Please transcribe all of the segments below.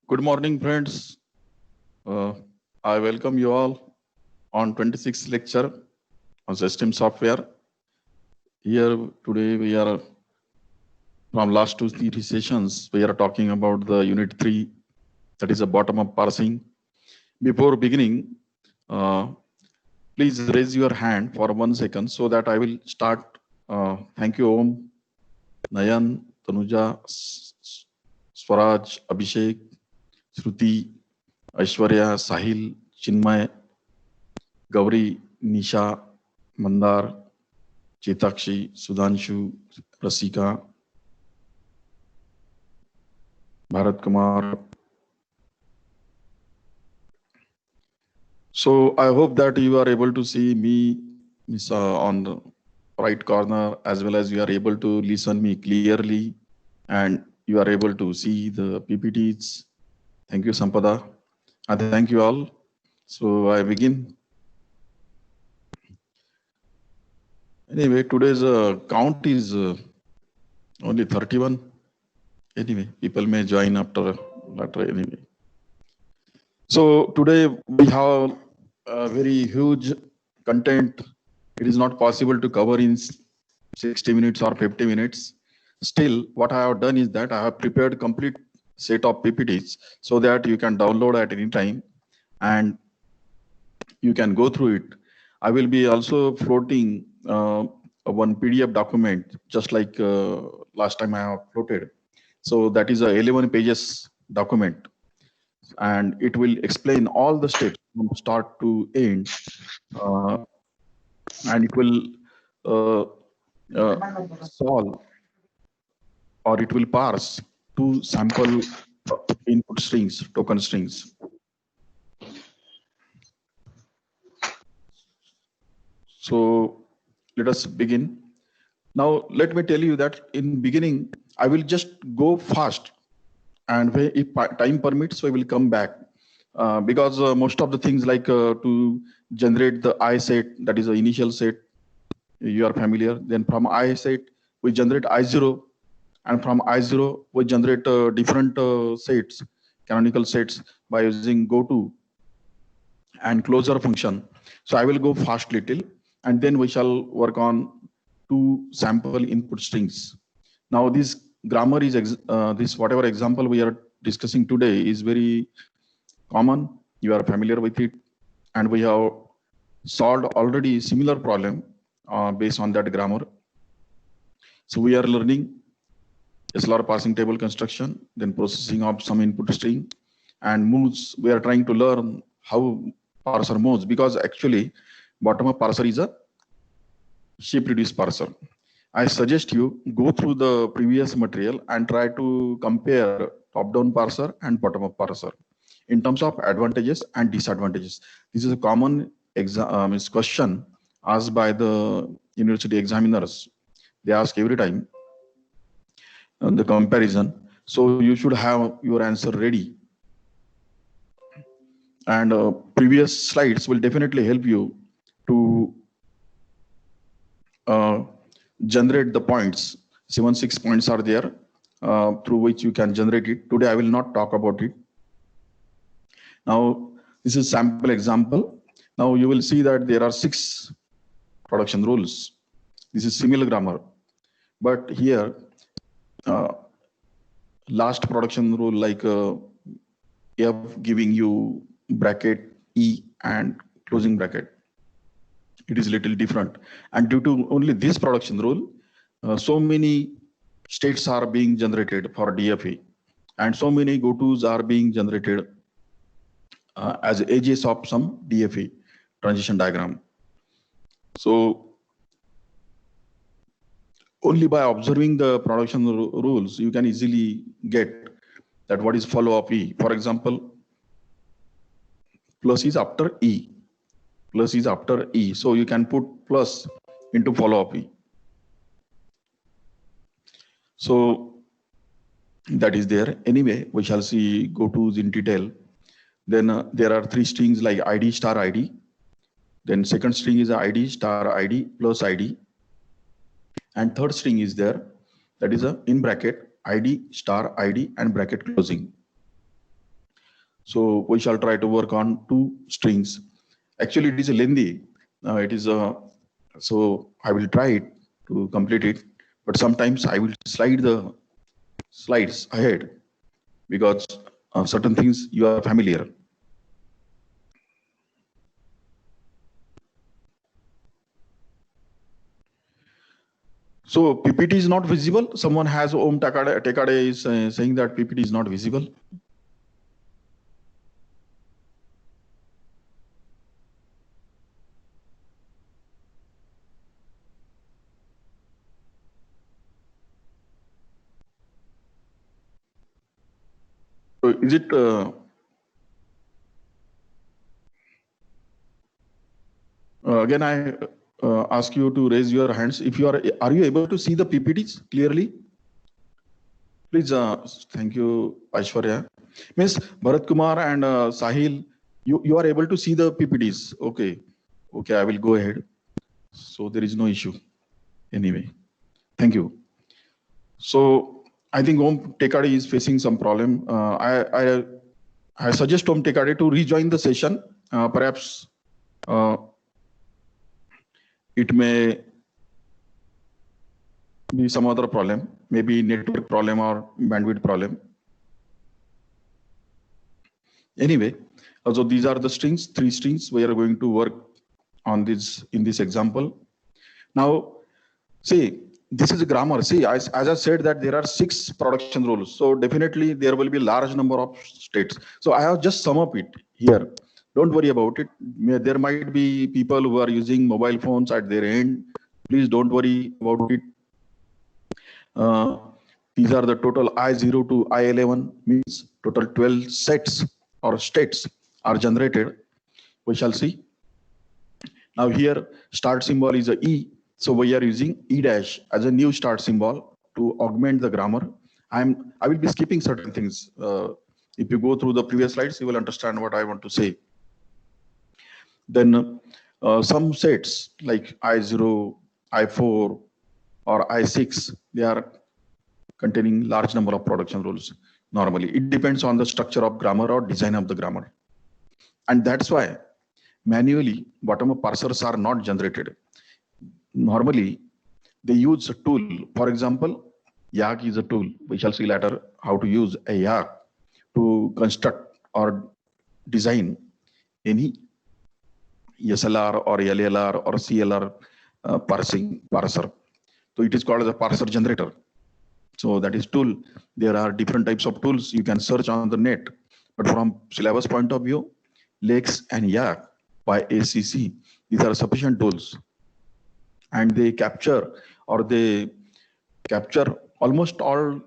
Good morning, friends. Uh, I welcome you all on 26th lecture on system software. Here today we are from last two three sessions. We are talking about the unit 3, that is a bottom-up parsing. Before beginning, uh, please raise your hand for 1 second so that I will start. Thank you, Om, Nayan, Tanuja, Swaraj, Abhishek, Shruti, Aishwarya, Sahil, Chinmay, Gauri, Nisha, Mandar, Chetakshi, Sudhanshu, Rasika, Bharat Kumar. So I hope that you are able to see me on the right corner, as well as you are able to listen me clearly and you are able to see the PPTs. Thank you, Sampada. And thank you all. So I begin. Anyway, today's count is only 31. Anyway, people may join after later anyway. So today we have a very huge content. It is not possible to cover in 60 minutes or 50 minutes. Still, what I have done is that I have prepared complete set of PPTs so that you can download at any time and you can go through it. I will be also floating one PDF document, just like last time I have floated. So that is a 11 pages document, and it will explain all the steps from start to end, uh, and it will uh, solve, or it will parse two sample input strings, token strings. So let us begin. Now, let me tell you that in beginning, I will just go fast, and if time permits, I will come back. Because most of the things like to generate the I set, that is the initial set, you are familiar. Then from I set, we generate I0, and from I0, we generate different sets, canonical sets by using goto and closure function. So I will go fast little, and then we shall work on two sample input strings. Now this grammar is this whatever example we are discussing today is very common. You are familiar with it, and we have solved already similar problem based on that grammar. So we are learning SLR parsing table construction, then processing of some input string, and moves. We are trying to learn how parser moves, because actually bottom-up parser is a shape-reduced parser. I suggest you go through the previous material and try to compare top-down parser and bottom-up parser in terms of advantages and disadvantages. This is a common question asked by the university examiners. They ask every time the comparison. So you should have your answer ready. And previous slides will definitely help you to generate the points. 6 points are there through which you can generate it. Today I will not talk about it. Now this is sample example. Now you will see that there are 6 production rules. This is similar grammar, but here last production rule, like F giving you bracket E and closing bracket, it is little different. And due to only this production rule, so many states are being generated for DFE, and so many gotos are being generated as edges of some DFE transition diagram. So only by observing the production rules, you can easily get that what is follow of E. For example, plus is after E. Plus is after E. So you can put plus into follow of E. So that is there. Anyway, we shall see gotos in detail. Then there are 3 strings like ID star ID. Then second string is ID star ID plus ID. And third string is there, that is a in bracket ID star ID and bracket closing. So we shall try to work on two strings. Actually, it is a lengthy. It is a so I will try it to complete it, but sometimes I will slide the slides ahead because certain things you are familiar. So PPT is not visible. Someone has Om Tekade is saying that PPT is not visible. So is it again? I ask you to raise your hands if you are. Are you able to see the PPTs clearly? Please, thank you, Aishwarya. Miss Bharat Kumar and Sahil, you are able to see the PPTs. Okay, okay, I will go ahead. So there is no issue. Anyway, thank you. So I think Om Tekade is facing some problem. I suggest Om Tekade to rejoin the session. Perhaps it may be some other problem, maybe network problem or bandwidth problem. Anyway, so these are the strings, 3 strings. We are going to work on this in this example. Now, see, this is a grammar. See, as I said that there are 6 production rules. So definitely there will be large number of states. So I have just sum up it here. Don't worry about it. There might be people who are using mobile phones at their end. Please don't worry about it. These are the total I0 to I11 means total 12 sets or states are generated. We shall see. Now here start symbol is a E. So we are using E dash as a new start symbol to augment the grammar. I will be skipping certain things. If you go through the previous slides, you will understand what I want to say. Then some sets like I0, I4 or I6, they are containing large number of production rules. Normally, it depends on the structure of grammar or design of the grammar. And that's why manually bottom-up parsers are not generated. Normally, they use a tool. For example, Yak is a tool. We shall see later how to use a Yak to construct or design any SLR or LLR or CLR parser. So it is called as a parser generator. So that is tool. There are different types of tools you can search on the net. But from syllabus point of view, Lex and Yak by ACC, these are sufficient tools. And they capture almost all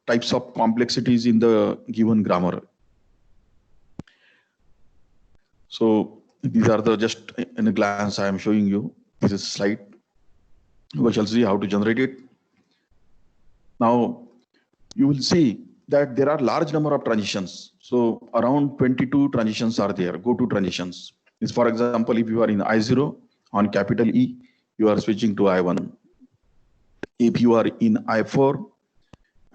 types of complexities in the given grammar. So these are the just in a glance I am showing you. This is a slide. We shall see how to generate it. Now you will see that there are large number of transitions. So around 22 transitions are there, go-to transitions. Is for example, if you are in I0 on capital E, you are switching to I1. If you are in I4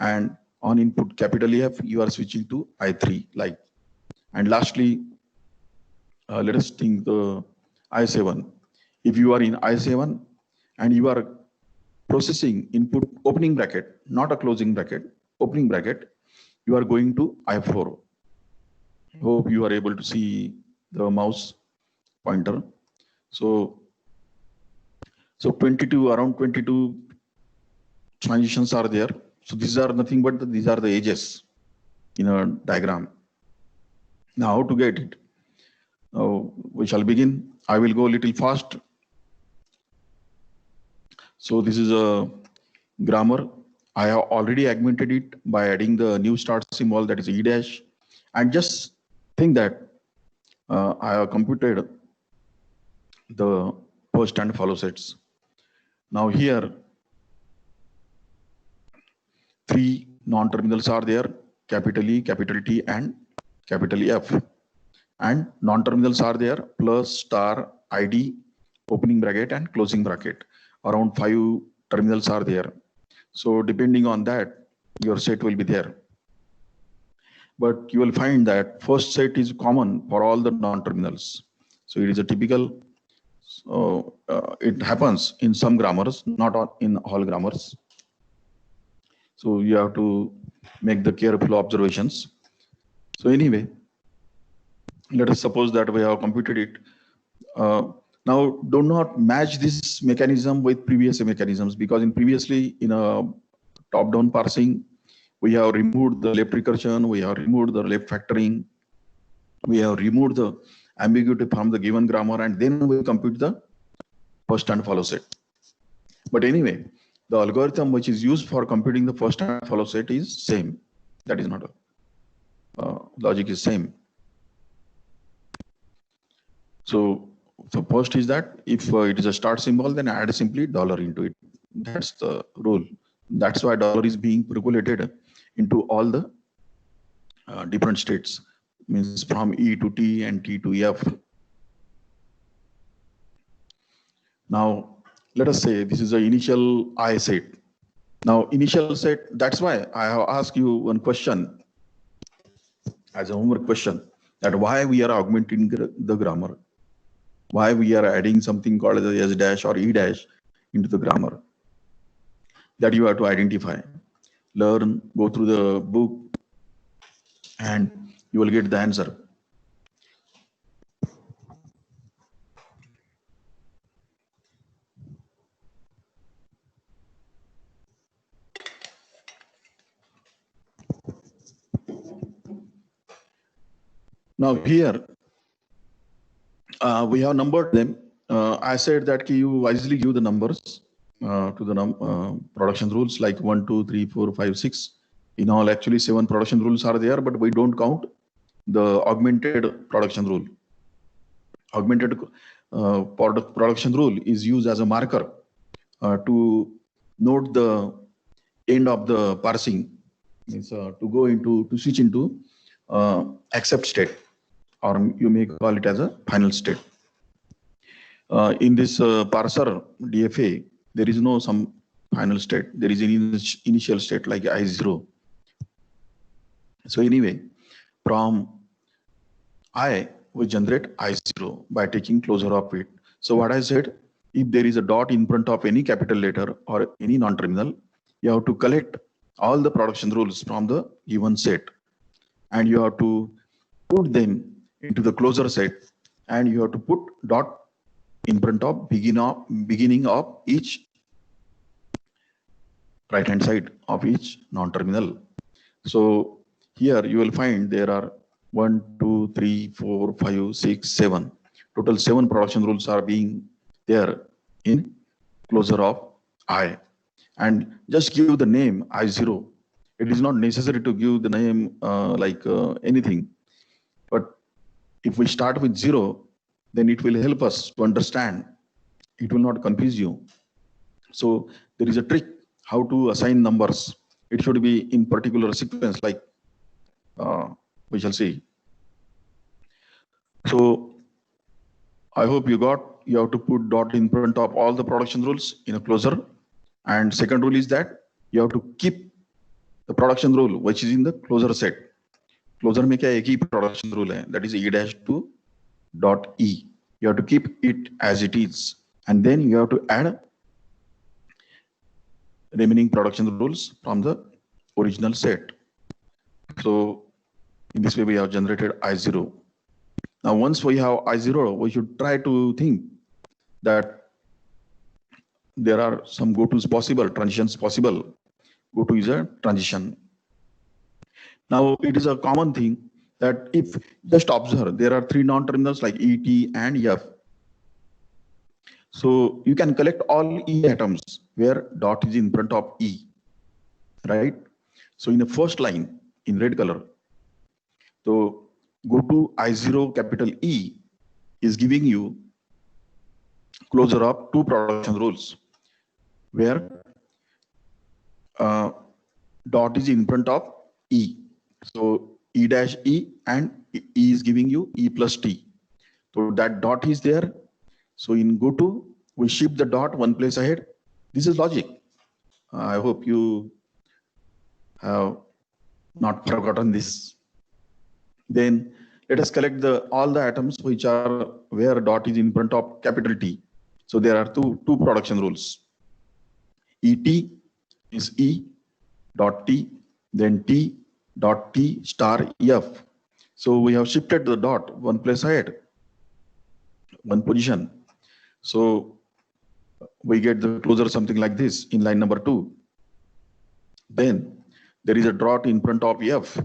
and on input capital F, you are switching to I3. Like, and lastly, let us think the I7. If you are in I7 and you are processing input opening bracket, not a closing bracket, opening bracket, you are going to I4. Hope you are able to see the mouse pointer. So 22, around 22 transitions are there. So these are nothing but these are the edges in a diagram. Now how to get it? We shall begin. I will go a little fast. So this is a grammar. I have already augmented it by adding the new start symbol, that is E dash. And just think that I have computed the first and follow sets. Now here, 3 non-terminals are there, capital E, capital T, and capital F. And non-terminals are there, plus, star, ID, opening bracket, and closing bracket. Around 5 terminals are there. So depending on that, your set will be there. but you will find that first set is common for all the non-terminals. So it is a typical, it happens in some grammars, not in all grammars. So you have to make the careful observations. So anyway, let us suppose that we have computed it. Now, do not match this mechanism with previous mechanisms, because in previously in a top-down parsing, we have removed the left recursion, we have removed the left factoring, we have removed the ambiguity from the given grammar, and then we compute the first and follow set. But anyway, the algorithm which is used for computing the first and follow set is same. That is not a logic is same. So first is that if it is a start symbol, then add simply dollar into it. That's the rule. That's why dollar is being percolated into all the different states, means from E to T and T to F. Now, let us say this is the initial I set. Now, initial set, that's why I have asked you one question as a homework question, that why we are augmenting the grammar, why we are adding something called as S dash or E dash into the grammar. That you have to identify, learn, go through the book, and you will get the answer. Now here, we have numbered them. I said that you wisely give the numbers to the production rules like 1, 2, 3, 4, 5, 6. In all, actually 7 production rules are there, but we don't count the augmented production rule. Augmented production rule is used as a marker to note the end of the parsing, means to switch into accept state, or you may call it as a final state. In this parser DFA, there is no some final state. There is an initial state like I0. So anyway, from I, we generate I0 by taking closure of it. So what I said, if there is a dot in front of any capital letter or any non-terminal, you have to collect all the production rules from the given set, and you have to put them into the closure set, and you have to put dot in front of beginning of each right hand side of each non-terminal. So here you will find there are 1, 2, 3, 4, 5, 6, 7. Total 7 production rules are being there in closure of I. And just give the name I0. It is not necessary to give the name anything. But if we start with 0, then it will help us to understand. It will not confuse you. So there is a trick how to assign numbers. It should be in particular sequence, like we shall see. So I hope you have to put dot in front of all the production rules in a closure. And second rule is that you have to keep the production rule which is in the closure set. Closure में क्या एक ही production rule है, that is E-2 dot E. You have to keep it as it is, and then you have to add remaining production rules from the original set. So in this way we have generated I0. Now once we have I0, we should try to think that there are some go-tos possible, transitions possible. Go-to is a transition. Now it is a common thing that if just observe, there are 3 non-terminals like E, T, and F. So you can collect all E atoms where dot is in front of E, right? So in the first line in red color, so go to I0 capital E is giving you closure of 2 production rules where dot is in front of E. So E dash E, and E is giving you E plus T. So that dot is there. So in GoTo, we shift the dot one place ahead. This is logic. I hope you have not forgotten this. Then let us collect all the atoms which are where dot is in front of capital T. So there are two production rules. Et is E dot T, then T dot T star F. So we have shifted the dot one place ahead, one position. So we get the closure something like this in line number 2. Then there is a dot in front of F.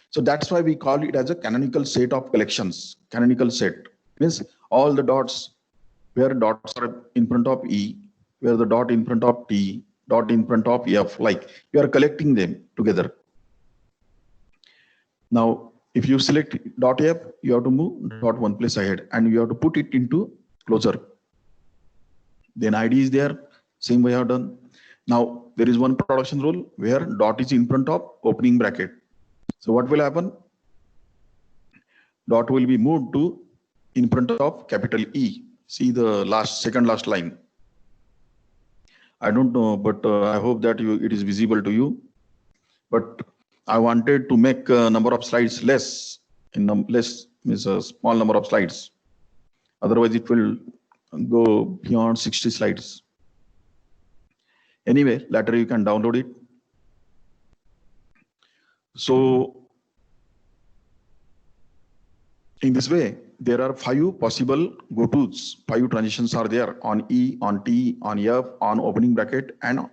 So that's why we call it as a canonical set of collections. Canonical set means all the dots where dots are in front of E, where the dot in front of T, dot in front of F, like you are collecting them together. Now, if you select dot F, you have to move dot one place ahead and you have to put it into closure. Then ID is there, same way I have done. Now, there is one production rule where dot is in front of opening bracket. So what will happen? Dot will be moved to in front of capital E. See the second last line. I don't know, but I hope that it is visible to you. But I wanted to make a number of slides less, less means a small number of slides. Otherwise, it will go beyond 60 slides. Anyway, later you can download it. So in this way, there are 5 possible go-tos. 5 transitions are there on E, on T, on F, on opening bracket, and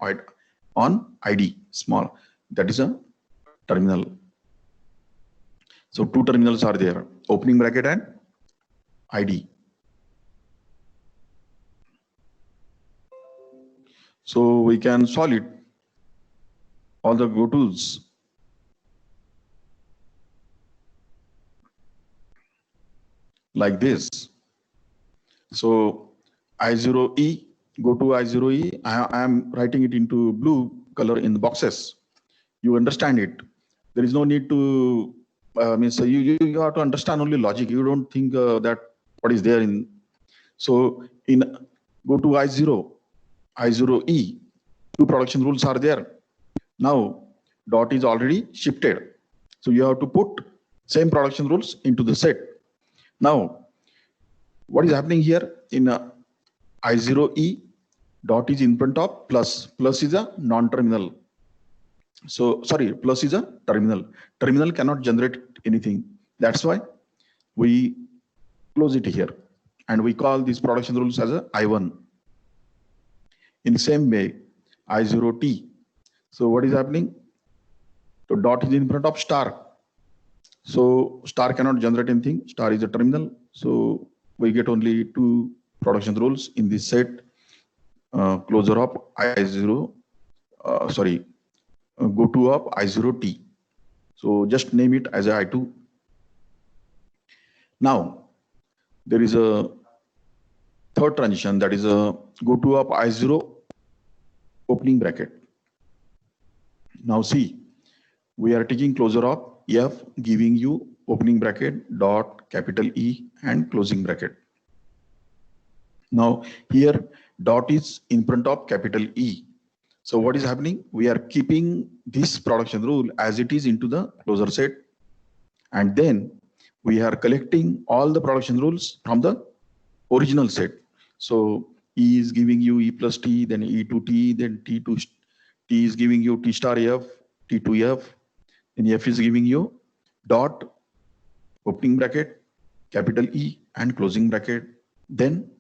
on ID, small. That is a terminal. So 2 terminals are there, opening bracket and ID. So we can solve it, all the go-tos. Like this. So I0E, go to I0E. I am writing it into blue color in the boxes. You understand it. There is no need to, you have to understand only logic. You don't think that what is there in. So in go to I0E, 2 production rules are there. Now dot is already shifted. So you have to put same production rules into the set. Now, what is happening here in I0E, dot is in front of plus. Plus is a non-terminal. So, sorry, plus is a terminal. Terminal cannot generate anything. That's why we close it here. And we call these production rules as a I1. In the same way, I0T. So, what is happening? So, dot is in front of star. So star cannot generate anything. Star is a terminal. So we get only 2 production rules in this set. Closure of I0, go to of I0T. So just name it as a I2. Now there is a third transition, that is a go to of I0 opening bracket. Now see, we are taking closure of F, giving you opening bracket dot capital E and closing bracket. Now here dot is in front of capital E. So what is happening? We are keeping this production rule as it is into the closure set, and then we are collecting all the production rules from the original set. So E is giving you E plus T, then E to T, then T to T is giving you T star F, T to F, then F is giving you dot opening bracket capital E and closing bracket, then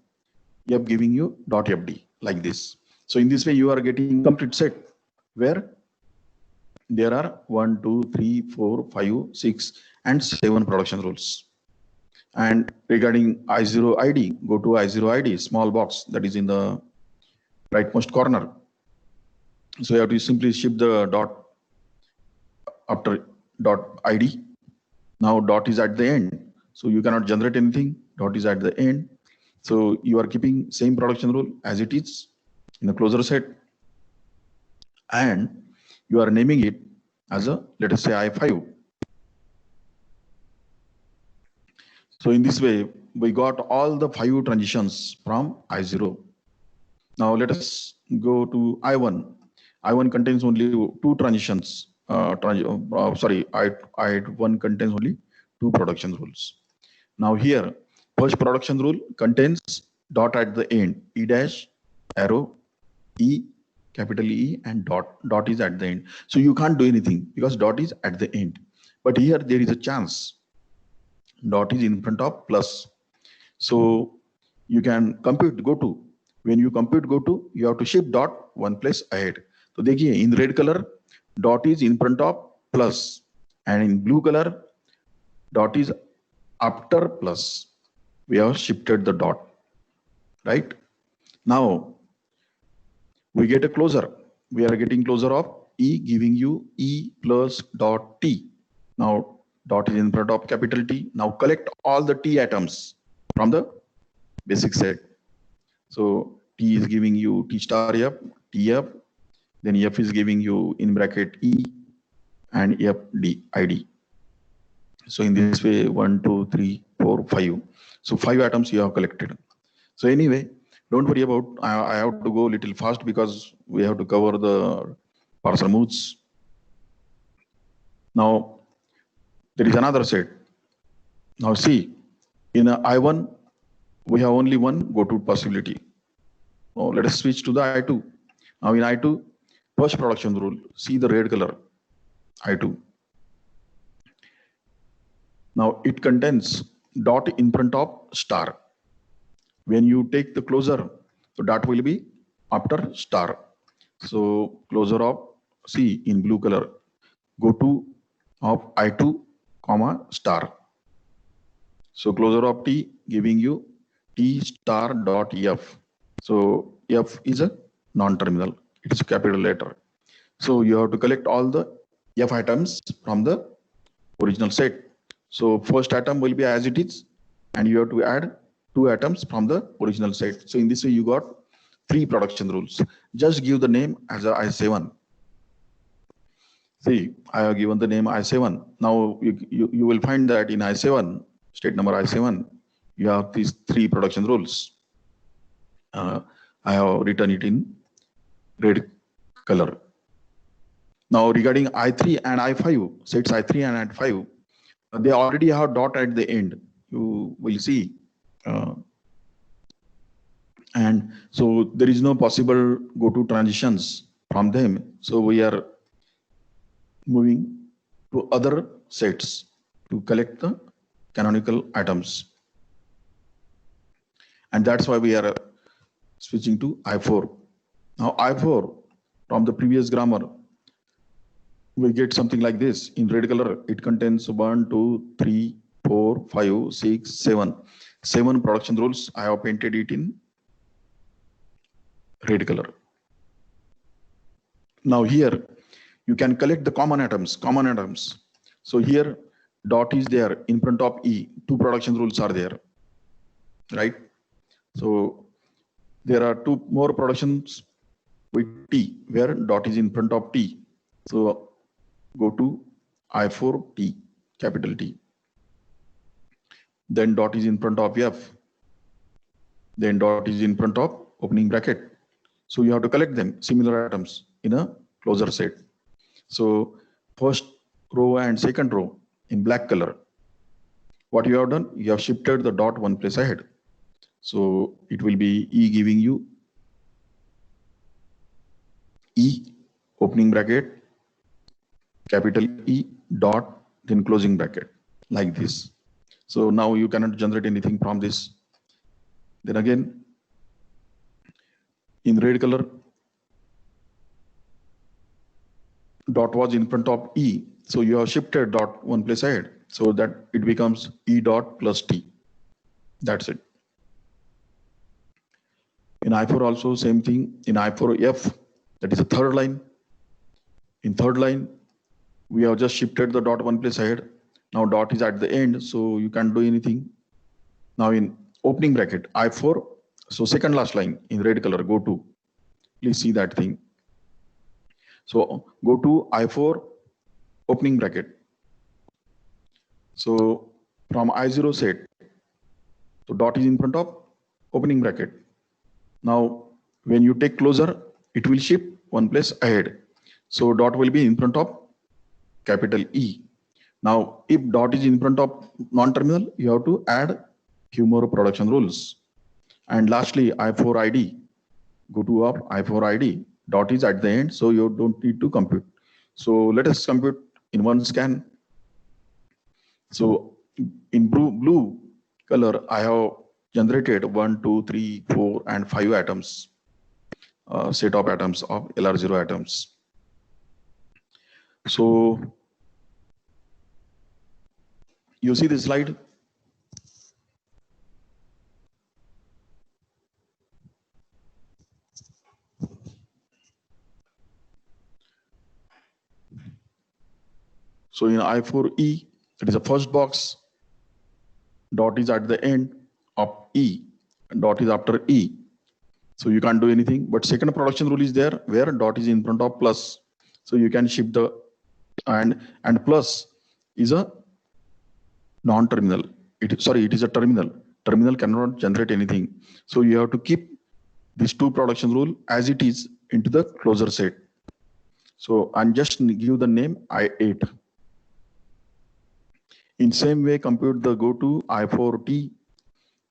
F giving you dot FD, like this. So in this way you are getting complete set where there are 1, 2, 3, 4, 5, 6 and 7 production rules. And regarding I0 ID, go to I0 ID, small box that is in the rightmost corner. So you have to simply shift the dot after dot ID. Now dot is at the end, so you cannot generate anything. Dot is at the end, so you are keeping same production rule as it is in the closure set, and you are naming it as a, let us say, I5. So in this way we got all the 5 transitions from I0. Now let us go to I1. I1 contains only 2 transitions. I1 contains only two production rules. Now here, first production rule contains dot at the end, E dash, arrow, E, capital E, and dot. Dot is at the end. So you can't do anything because dot is at the end. But here there is a chance. Dot is in front of plus. So you can compute go to. When you compute go to, you have to shift dot one place ahead. So देखिए in red color, dot is in front of plus, and in blue color, dot is after plus. We have shifted the dot, right? Now we get a closure. We are getting closure of E, giving you E plus dot T. Now dot is in front of capital T. Now collect all the T atoms from the basic set. So T is giving you T star F, T F, then F is giving you in bracket E and F D ID. So in this way, 1, 2, 3, 4, 5. So 5 atoms you have collected. So anyway, don't worry about, I have to go a little fast because we have to cover the parser moves. Now, there is another set. Now see, in I1, we have only one go-to possibility. Now let us switch to the I2. Now in I2, first production rule, see the red color, I2. Now it contains dot in front of star. When you take the closure, so dot will be after star. So closure of C in blue color, go to of I2, comma star. So closure of T giving you T star dot F. So F is a non-terminal. It is a capital letter. So you have to collect all the F items from the original set. So first atom will be as it is, and you have to add 2 atoms from the original set. So in this way, you got 3 production rules. Just give the name as a I7. See, I have given the name I7. Now you will find that in I7, state number I7, you have these 3 production rules. I have written it in red color. Now regarding I3 and I5, sets I3 and I5, they already have dot at the end. You will see. And so there is no possible go-to transitions from them. So we are moving to other sets to collect the canonical atoms. And that's why we are switching to I4. Now I4, from the previous grammar, we get something like this. In red color, it contains 1, 2, 3, 4, 5, 6, 7. 7 production rules. I have painted it in red color. Now here, you can collect the common atoms. So here, dot is there in front of E. 2 production rules are there, right? So there are 2 more productions with T, where dot is in front of T. So go to I4T, capital T. Then dot is in front of F. Then dot is in front of opening bracket. So you have to collect them, similar atoms, in a closure set. So first row and second row in black color. What you have done, you have shifted the dot one place ahead. So it will be E giving you E, opening bracket, capital E, dot, then closing bracket, like this. So now you cannot generate anything from this. Then again, in red color, dot was in front of E. So you have shifted dot one place ahead, so that it becomes E dot plus T. That's it. In I4 also same thing. In I4F, that is the third line. In third line, we have just shifted the dot one place ahead. Now dot is at the end, so you can't do anything. Now in opening bracket, I4, so second last line in red color, go to. Please see that thing. So go to I4, opening bracket. So from I0 set, so dot is in front of opening bracket. Now when you take closure, it will shift one place ahead. So dot will be in front of capital E. Now, if dot is in front of non-terminal, you have to add few more production rules. And lastly, I4 ID. Go to up I4 ID. Dot is at the end, so you don't need to compute. So let us compute in one scan. So in blue color, I have generated 1, 2, 3, 4, and 5 atoms, set of atoms of LR0 atoms. So you see this slide? So in I4E, it is the first box, dot is at the end of E, and dot is after E. So you can't do anything, but second production rule is there where dot is in front of plus. So you can shift the, and plus is a non-terminal. It is a terminal. Terminal cannot generate anything. So you have to keep these two production rule as it is into the closure set. So and just give the name I8. In same way, compute the go to I4T.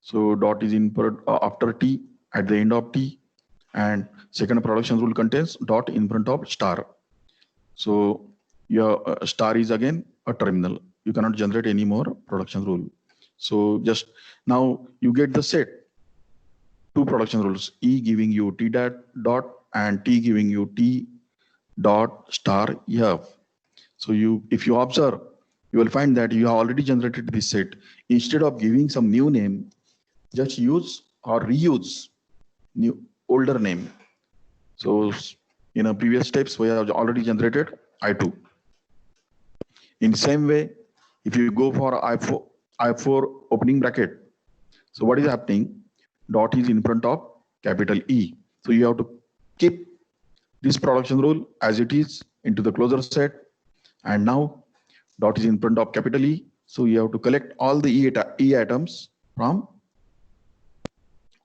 So dot is in after T at the end of T, and second production rule contains dot in front of star. So your star is again a terminal. You cannot generate any more production rule. So just now you get the set. Two production rules, E giving you T dot and T giving you T dot star F. So if you observe, you will find that you have already generated this set. Instead of giving some new name, just use or reuse new older name. So in a previous steps, we have already generated I2. In same way, if you go for I4 opening bracket, so what is happening? Dot is in front of capital E. So you have to keep this production rule as it is into the closure set. And now dot is in front of capital E. So you have to collect all the E atoms from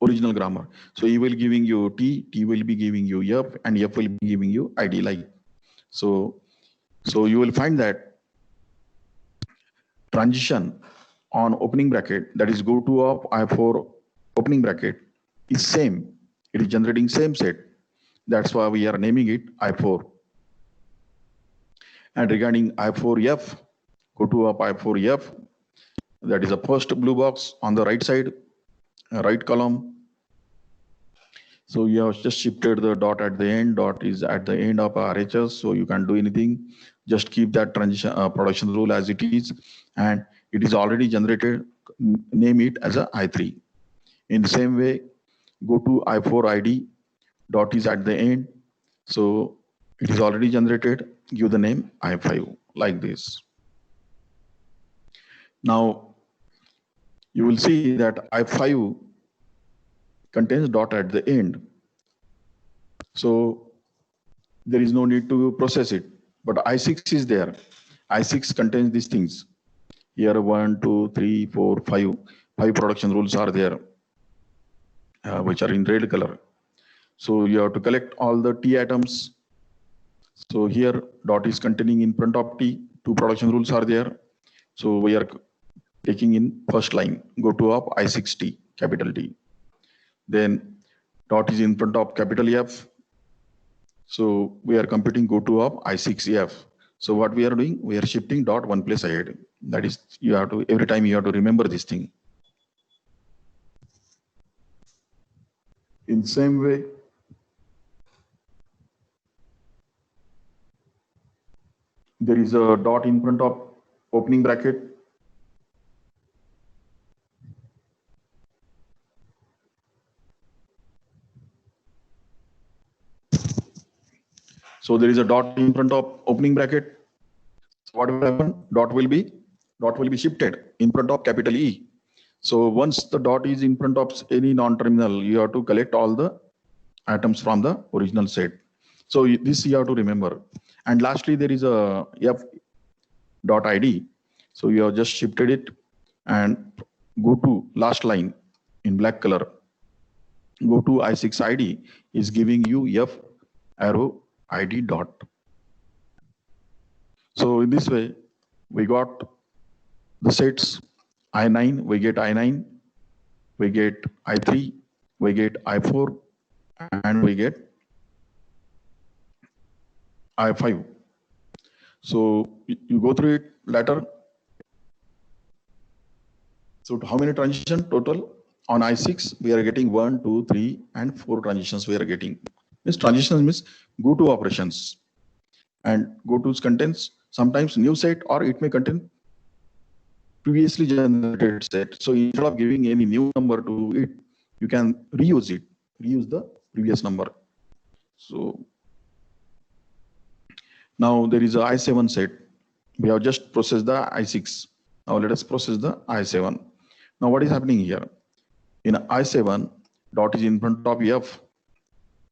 original grammar. So E will giving you T, T will be giving you F, and F will be giving you ID like. So you will find that transition on opening bracket, that is go to of I4 opening bracket, is same. It is generating same set. That's why we are naming it I4. And regarding I4F, go to up I4F. That is the first blue box on the right side, right column. So you have just shifted the dot at the end. Dot is at the end of RHS, so you can't do anything. Just keep that transition production rule as it is, and it is already generated. Name it as a I3. In the same way, go to I4 ID. Dot is at the end, so it is already generated. Give the name I5 like this. Now you will see that I5 contains dot at the end. So there is no need to process it. But I6 is there. I6 contains these things. Here 1, 2, 3, 4, 5. 5 production rules are there, which are in red color. So you have to collect all the T atoms. So here dot is containing in front of T. 2 production rules are there. So we are taking in first line. Go to up I6T, capital T. Then dot is in front of capital F. So we are computing go to of I6F. So what we are doing, we are shifting dot one place ahead. That is, you have to, every time you have to remember this thing. In same way, there is a dot in front of opening bracket. So there is a dot in front of opening bracket. What will happen? Dot will be shifted in front of capital E. So once the dot is in front of any non-terminal, you have to collect all the atoms from the original set. So this you have to remember. And lastly, there is a F dot ID. So you have just shifted it and go to last line in black color. Go to I6 ID is giving you F arrow ID dot. So in this way, we got the sets I9, we get I9, we get I3, we get I4, and we get I5. So you go through it later. So how many transitions total? On I6, we are getting 1, 2, 3, and 4 transitions we are getting. This transitions means go to operations. And go to contains sometimes new set, or it may contain previously generated set. So instead of giving any new number to it, you can reuse it, reuse the previous number. So now there is a I7 set. We have just processed the I6. Now let us process the I7. Now what is happening here? In I7, dot is in front of F.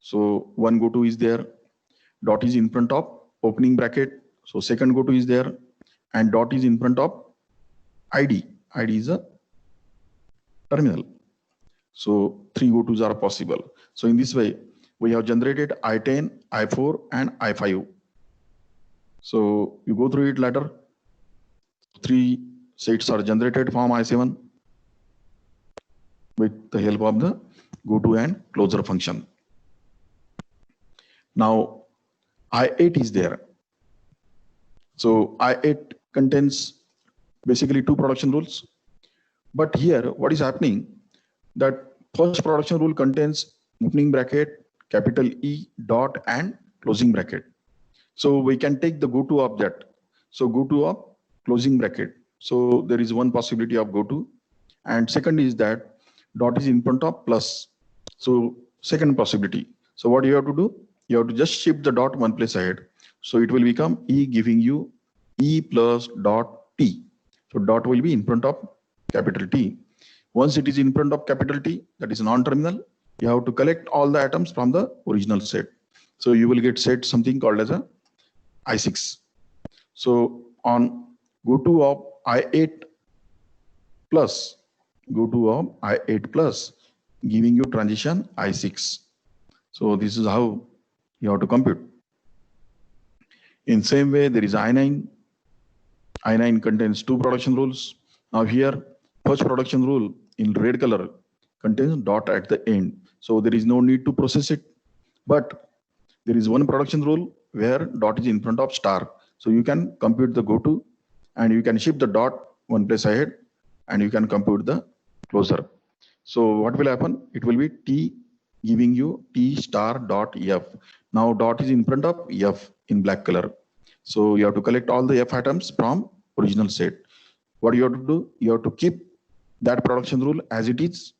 So one goto is there. Dot is in front of opening bracket. So second goto is there. And dot is in front of ID. ID is a terminal. So 3 gotos are possible. So in this way, we have generated I10, I4, and I5. So you go through it later. 3 sets are generated from I7 with the help of the goto and closure function. Now I8 is there. So I8 contains basically 2 production rules. But here, what is happening? That first production rule contains opening bracket, capital E, dot, and closing bracket. So we can take the goto of that. So goto of closing bracket. So there is one possibility of goto. And second is that dot is in front of plus. So second possibility. So what you have to do? You have to just shift the dot one place ahead. So it will become E, giving you E plus dot T. So dot will be in front of capital T. Once it is in front of capital T, that is non-terminal, you have to collect all the atoms from the original set. So you will get set something called as a I6. So on goto of I8 plus, goto of I8 plus, giving you transition I6. So this is how you have to compute. In same way, there is I9. I9 contains 2 production rules. Now here, first production rule in red color contains dot at the end. So there is no need to process it. But there is one production rule where dot is in front of star. So you can compute the goto and you can shift the dot one place ahead and you can compute the closure. So what will happen? It will be T giving you T star dot F. Now dot is in front of F in black color. So you have to collect all the F atoms from original set. What you have to do? You have to keep that production rule as it is.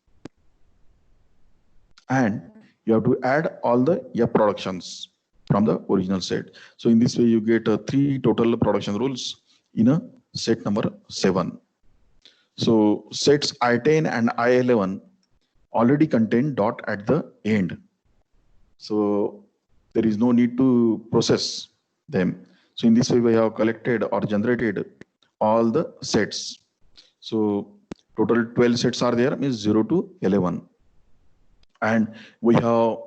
And you have to add all the F productions from the original set. So in this way, you get 3 total production rules in a set number 7. So sets I10 and I11 already contain dot at the end. So there is no need to process them. So in this way, we have collected or generated all the sets. So total 12 sets are there, means 0 to 11. And we have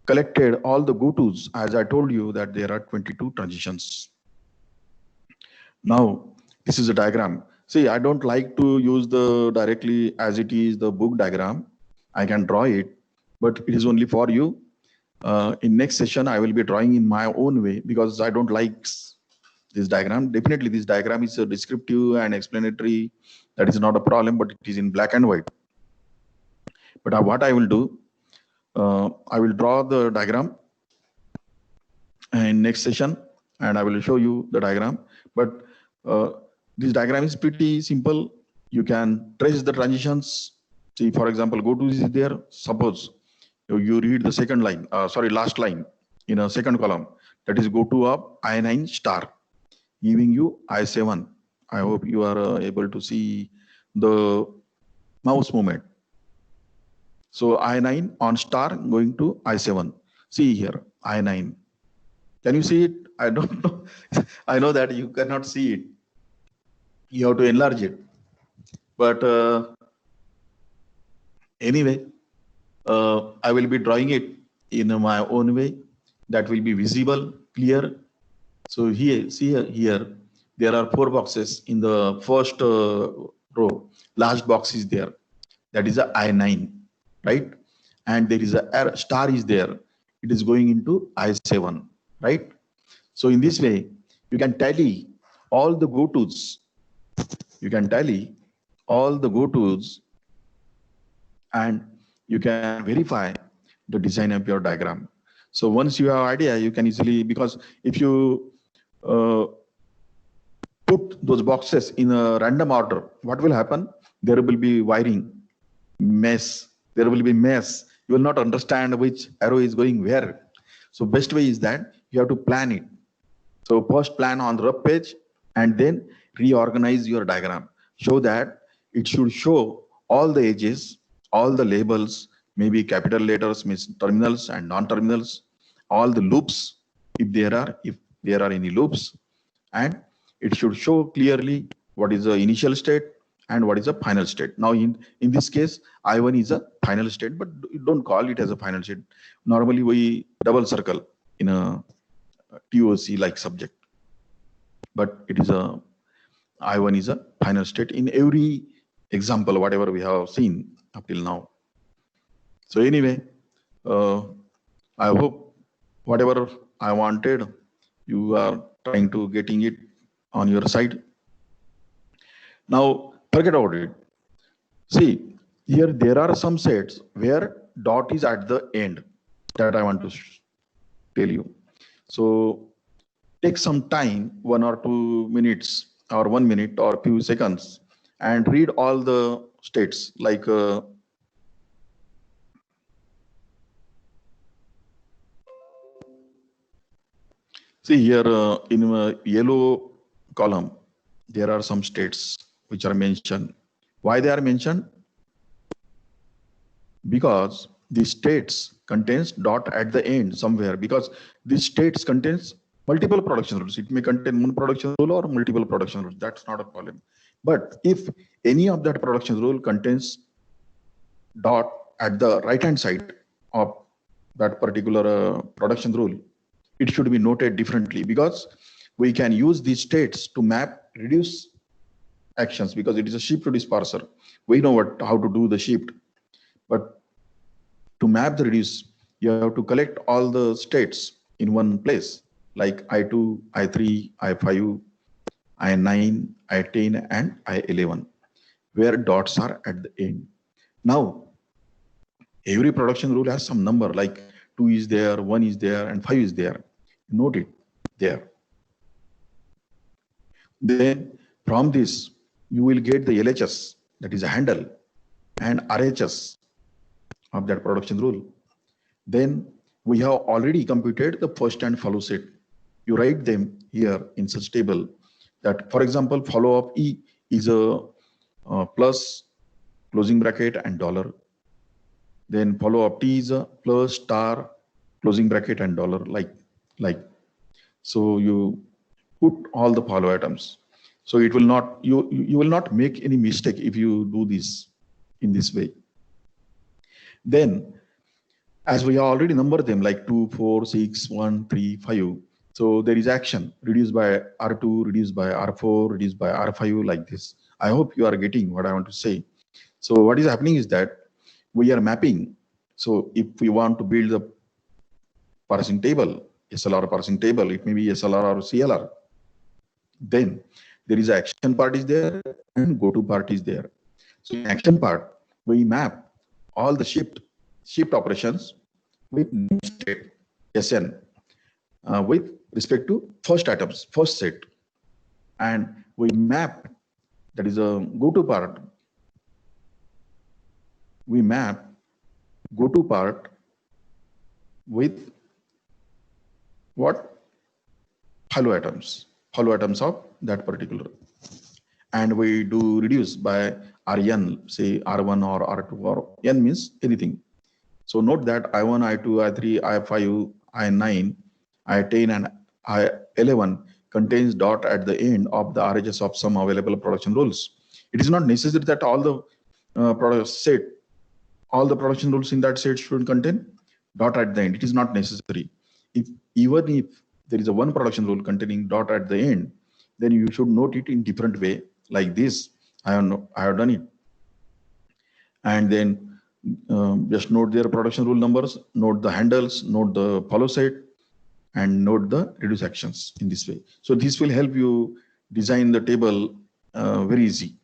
collected all the gotos, as I told you that there are 22 transitions. Now, this is a diagram. See, I don't like to use the directly as it is the book diagram. I can draw it, but it is only for you. In next session, I will be drawing in my own way because I don't like this diagram. Definitely, this diagram is a descriptive and explanatory. That is not a problem, but it is in black and white. But what I will do, I will draw the diagram in next session and I will show you the diagram. But this diagram is pretty simple. You can trace the transitions. See, for example, goto is there. Suppose you read the second line, last line in a second column. That is goto of I9 star, giving you I7. I hope you are able to see the mouse movement. So I9 on star going to I7. See here, I9. Can you see it? I don't know. I know that you cannot see it. You have to enlarge it. But anyway, I will be drawing it in my own way that will be visible, clear. So here, see here, there are four boxes in the first row. Last box is there. That is a I9, right? And there is a star is there. It is going into I7, right? So in this way, you can tally all the go-tos. You can tally all the go-tos and you can verify the design of your diagram. So once you have idea, you can easily, because if you uh, put those boxes in a random order, what will happen? There will be wiring mess. There will be mess. You will not understand which arrow is going where. So best way is that you have to plan it. So first plan on the rough page and then reorganize your diagram. Show that it should show all the edges, all the labels, maybe capital letters, means terminals and non-terminals, all the loops, if there are any loops, and it should show clearly what is the initial state and what is the final state. Now in this case, I1 is a final state, but don't call it as a final state. Normally we double circle in a TOC like subject, but it is a I1 is a final state in every example, whatever we have seen up till now. So anyway, I hope whatever I wanted, you are trying to getting it on your side. Now forget about it. See, here there are some sets where dot is at the end that I want to tell you. So take some time, 1 or 2 minutes or 1 minute or few seconds, and read all the states like see here in a yellow column, there are some states which are mentioned. Why they are mentioned? Because the states contains dot at the end somewhere, because these states contains multiple production rules. It may contain one production rule or multiple production rules. That's not a problem. But if any of that production rule contains dot at the right hand side of that particular production rule, it should be noted differently, because we can use these states to map reduce actions, because it is a shift reduce parser. We know how to do the shift, but to map the reduce, you have to collect all the states in one place, like I2, I3, I5, I9, I10, and I11, where dots are at the end. Now, every production rule has some number, like 2 is there, 1 is there, and 5 is there. Note it there. Then from this, you will get the LHS, that is a handle, and RHS of that production rule. Then we have already computed the first and follow set. You write them here in such table that, for example, follow of E is a plus closing bracket and dollar. Then follow of T is a plus star closing bracket and dollar, like. So you put all the follow items. So it will not, you will not make any mistake if you do this in this way. Then, as we already numbered them, like 2, 4, 6, 1, 3, 5. So there is action reduced by R2, reduced by R4, reduced by R5, like this. I hope you are getting what I want to say. So what is happening is that we are mapping. So if we want to build the parsing table, SLR parsing table, it may be SLR or CLR. Then there is action part is there and go to part is there. So in action part, we map all the shift operations with state SN with respect to first items, first set. And we map, that is a go to part. We map go to part with what? Follow items of that particular. And we do reduce by Rn, say R1 or R2, or N means anything. So note that I1, I2, I3, I5, I9, I10, and I11 contains dot at the end of the RHS of some available production rules. It is not necessary that all the all the production rules in that set should contain dot at the end. It is not necessary. Even if there is a one production rule containing dot at the end, then you should note it in different way like this. I have done it. And then just note their production rule numbers, note the handles, note the follow set, and note the reduce actions in this way. So this will help you design the table very easy.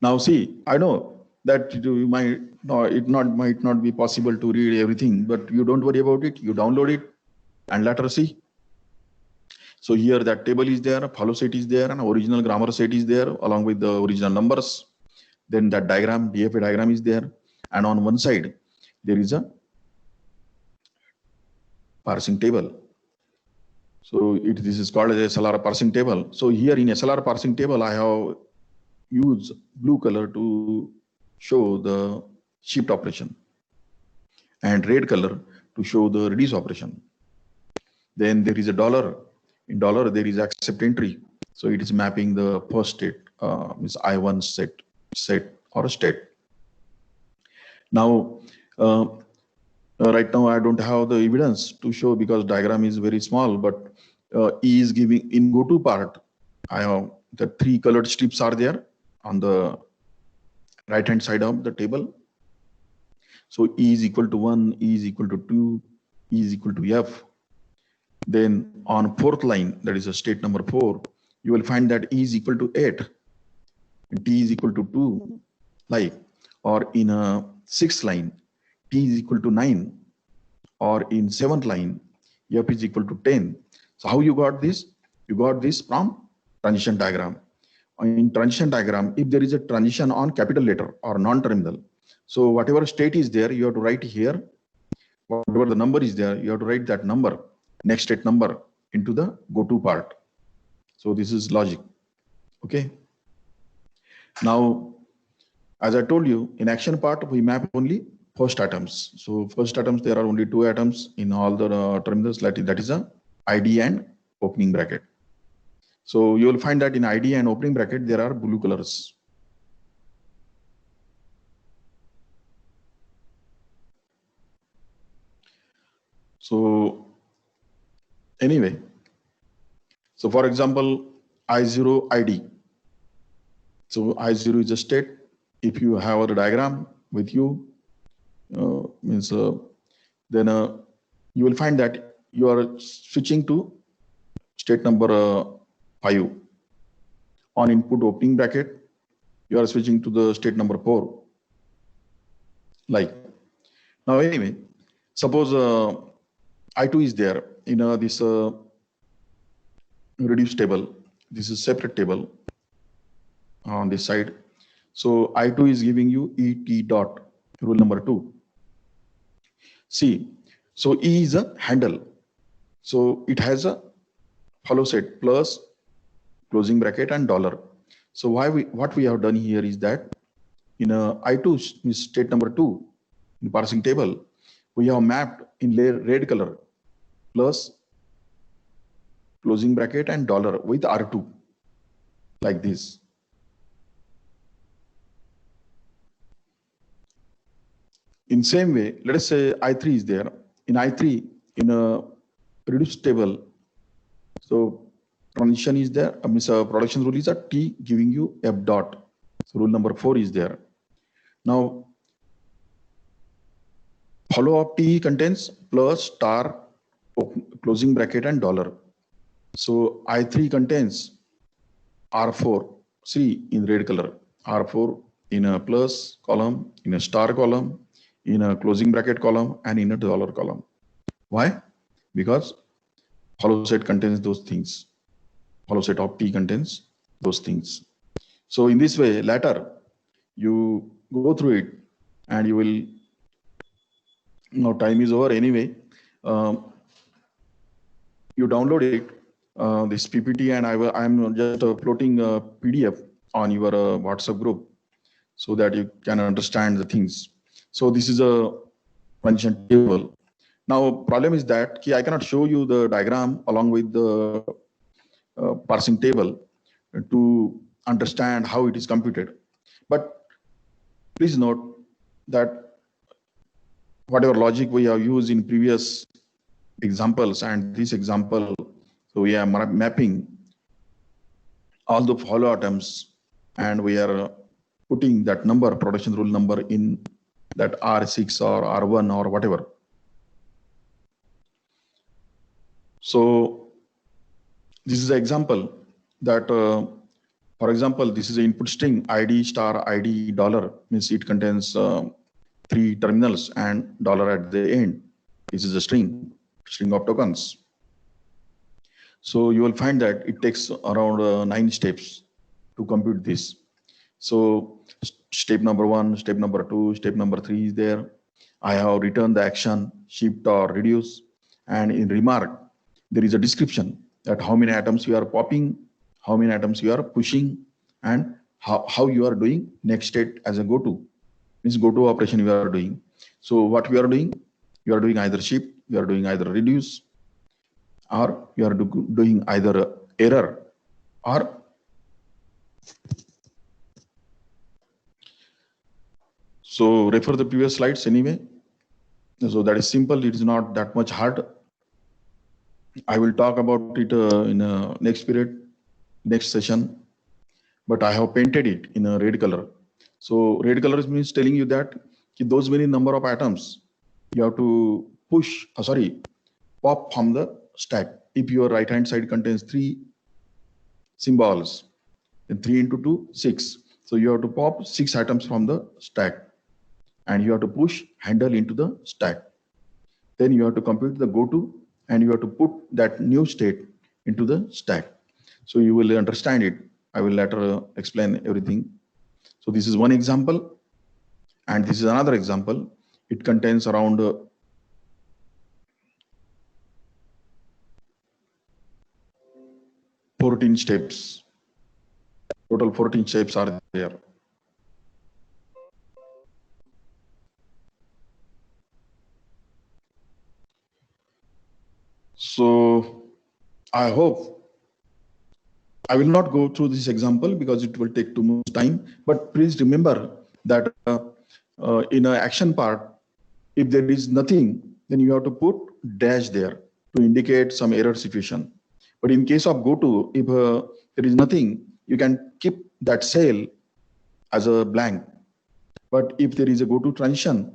Now see, I know that you might might not be possible to read everything, but you don't worry about it. You download it and let us see. So here that table is there, follow set is there, and original grammar set is there along with the original numbers. Then that diagram, DFA diagram is there. And on one side, there is a parsing table. So this is called as SLR parsing table. So here in SLR parsing table, I have used blue color to show the shift operation and red color to show the reduce operation. Then there is a dollar. In dollar, there is accept entry. So it is mapping the first state, means I1 set or state. Now, right now I don't have the evidence to show because diagram is very small, but E is giving in go to part. I have the 3 colored strips are there on the right hand side of the table. So E is equal to 1, E is equal to 2, E is equal to F. Then on 4th line, that is a state number 4, you will find that E is equal to 8, and T is equal to 2, like, or in a 6th line, T is equal to 9, or in 7th line, F is equal to 10. So how you got this? You got this from transition diagram. In transition diagram, if there is a transition on capital letter or non-terminal, so whatever state is there, you have to write here. Whatever the number is there, you have to write that number, next state number, into the go-to part. So this is logic. Okay. Now, as I told you, in action part, we map only first atoms. So first atoms, there are only 2 atoms in all the terminals. That is a ID and opening bracket. So you will find that in ID and opening bracket, there are blue colors. So anyway, so for example, I0 ID. So I0 is a state. If you have a diagram with you, then you will find that you are switching to state number 5. On input opening bracket, you are switching to the state number 4. Like, now anyway, suppose I2 is there in this reduced table. This is separate table on this side. So I2 is giving you ET dot, rule number 2. See, so E is a handle. So it has a follow set plus closing bracket and dollar. So what we have done here is that in I2 is state number 2 in parsing table, we have mapped in red color plus closing bracket and dollar with R2 like this. In same way, let us say I3 is there. In I3, in a reduced table, so transition is there, production rule is a T giving you F dot. So rule number 4 is there. Now, follow up T contains plus star closing bracket and dollar. So I3 contains R4, see in red color, R4 in a plus column, in a star column, in a closing bracket column, and in a dollar column. Why? Because follow set contains those things. Follow set of T contains those things. So in this way, later you go through it and you will, now time is over anyway. You download it, this PPT, and I'm just uploading a PDF on your WhatsApp group so that you can understand the things. So this is a transition table. Now problem is that I cannot show you the diagram along with the parsing table to understand how it is computed. But please note that whatever logic we have used in previous examples and this example So we are mapping all the follow items, and we are putting that number, production rule number, in that R6 or R1 or whatever. So this is an example that, for example, this is an input string ID star ID dollar, means it contains 3 terminals and dollar at the end. This is a string of tokens. So you will find that it takes around 9 steps to compute this. So step number 1, step number 2, step number 3 is there. I have written the action shift or reduce, and in remark there is a description that how many items you are popping, how many items you are pushing, and how you are doing next state as a go-to. Means go-to operation you are doing. So what we are doing, you are doing either shift, you are doing either reduce, or you are doing either error or so refer the previous slides anyway. So that is simple. It is not that much hard. I will talk about it in a next period, next session, but I have painted it in a red color. So red color means telling you that those many number of items you have to push, pop from the stack. If your right hand side contains 3 symbols, then 3 into 2, 6. So you have to pop 6 items from the stack, and you have to push handle into the stack. Then you have to compute the go-to, and you have to put that new state into the stack. So you will understand it. I will later explain everything. So this is one example, and this is another example. It contains around 14 steps. Total 14 steps are there. So I hope I will not go through this example because it will take too much time, but please remember that in an action part, if there is nothing, then you have to put dash there to indicate some error situation. But in case of goto, if there is nothing, you can keep that cell as a blank. But if there is a goto transition,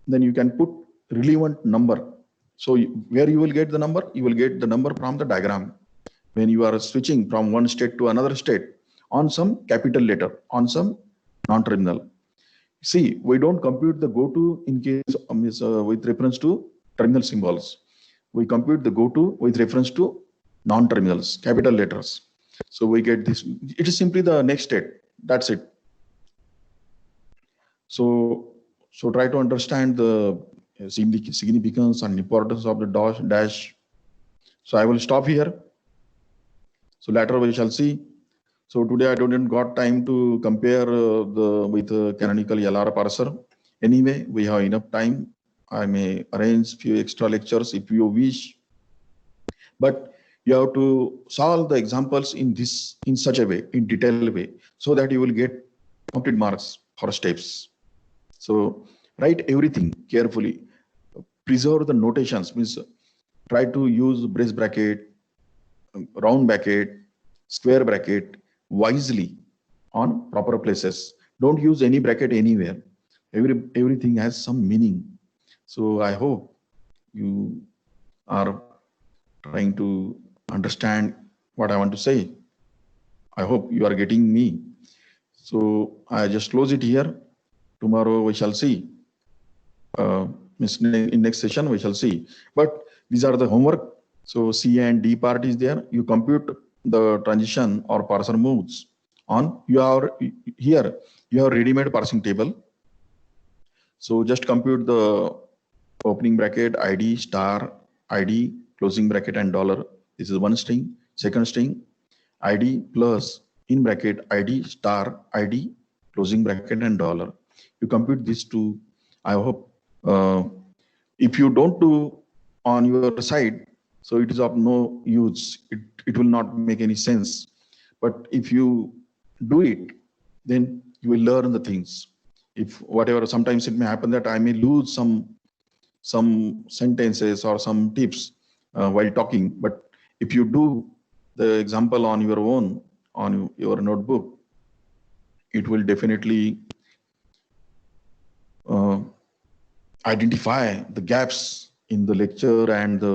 then you can put relevant number. So where you will get the number? You will get the number from the diagram. When you are switching from one state to another state on some capital letter, on some non-terminal. See, we don't compute the goto in case with reference to terminal symbols. We compute the goto with reference to non-terminals, capital letters. So we get this. It is simply the next state. That's it. So try to understand the significance and importance of the dash. So I will stop here. So later we shall see. So today I didn't got time to compare with canonical LR parser. Anyway, we have enough time. I may arrange few extra lectures if you wish. But you have to solve the examples in such a way, in detailed way, so that you will get complete marks for steps. So write everything carefully. Preserve the notations, means try to use brace bracket, round bracket, square bracket wisely on proper places. Don't use any bracket anywhere. Everything has some meaning. So I hope you are trying to understand what I want to say. I hope you are getting me. So I just close it here. Tomorrow we shall see. In next session we shall see. But these are the homework. So C and D part is there. You compute the transition or parser moves on. You have ready-made parsing table. So just compute the opening bracket ID star ID closing bracket and dollar. This is one string. Second string ID plus in bracket ID star ID closing bracket and dollar. You compute these two. I hope if you don't do on your side, so it is of no use. It will not make any sense. But if you do it, then you will learn the things. If whatever, sometimes it may happen that I may lose some sentences or some tips while talking. But if you do the example on your own, on your notebook, it will definitely uh, identify the gaps in the lecture and the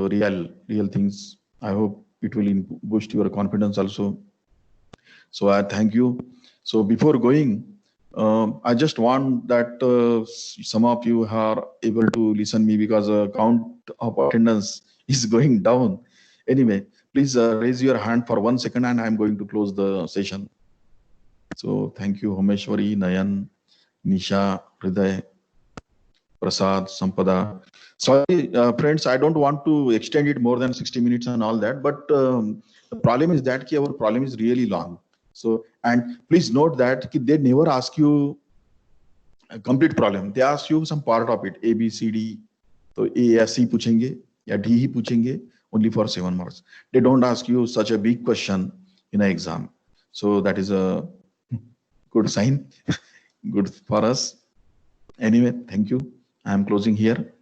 real things. I hope it will boost your confidence also. So I thank you. So before going, I just want that some of you are able to listen me, because count of attendance is going down. Anyway, please raise your hand for 1 second and I'm going to close the session. So thank you, Homeshwari, Nayan, Nisha, Hriday, Prasad, Sampada. Sorry, friends, I don't want to extend it more than 60 minutes and all that, but the problem is that our problem is really long. So, and please note that they never ask you a complete problem. They ask you some part of it, A, B, C, D. So A या C पूछेंगे या D ही पूछेंगे, only for 7 marks. They don't ask you such a big question in an exam. So that is a good sign, good for us. Anyway, thank you. I am closing here.